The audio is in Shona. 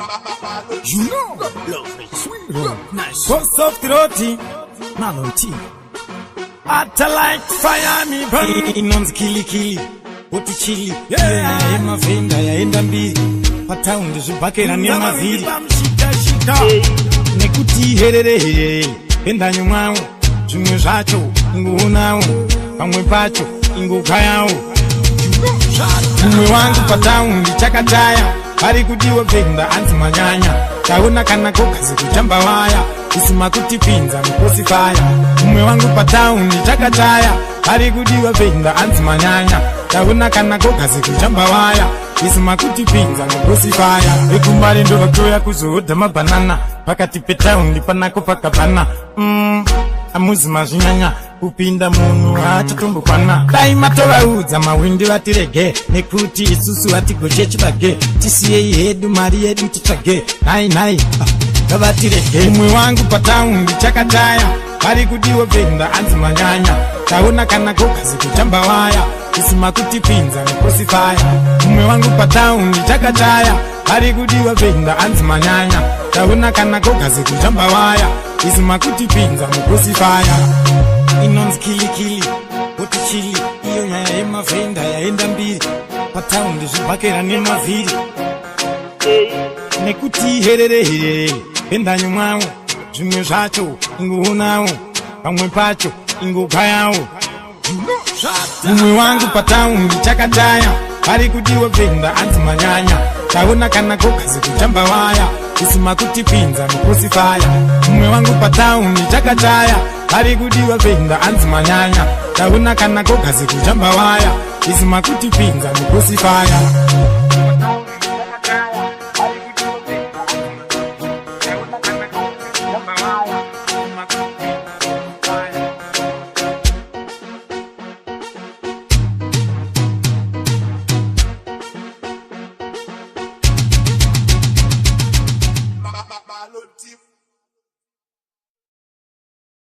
You know, lovely, sweet, nice. Post of throaty, Malonti. Atta like fire me burn. Inons kili, oti chili. Yeah, ema vinda ya enda mbili. Pataundi zubakera ni mavili. Nekuti herere, enda nyumao. Jumwe zacho, ingu unao. Pamwe pacho, ingu kayao. Mwe wangu pataundi chakataya. Hari kudiwa venda anti manyanya. Kauna kanako kazi kujamba waya. Isima kutipinza mkosi faya. Mwe wangu pataundi chakataya. Hari kudiwa venda anti manyanya. Kauna kanako kazi kujamba waya. Isima kutipinza mkosi faya. Ekumbari ndo wakoya kuzuhuda mabanana. Paka tipe taundi panako paka bana. Amuzi mazinyanya. Upinda munu hacha tumbukwana. Daima tola uza mawindi watirege. Nekuti isusu hati gojechi bage. Tisiye yedu mari yedu titage. Nai kabatirege. Umwe wangu pataundi chakataya. Hari kudiwa venda anzi manyanya. Kauna kanako kazi kujamba waya. Isima kutipinza mkosi faya. Umwe wangu pataundi chakataya. Hari kudiwa venda anzi manyanya. Kauna kanako kazi kujamba waya. Isima kutipinza mkosi faya. Inons kili, oti chili. Iyo nyaya ema venda ya enda mbili. Pataundi zubakera ni mavili. Nekuti herere, enda nyumao. Jumwe zacho, ingu unao. Pamwe pacho, ingu kayao. Umwe wangu pataundi chakataya. Hari kudiwa venda anti manyanya. Kauna kanako kazi kujamba waya. Isima kutipinza mkosi faya. Umwe wangu pataundi chakataya. Hari kudiwa venda anti manyanya. Kauna kanako kazi kujamba waya. Isima kutipinza mkosi faya.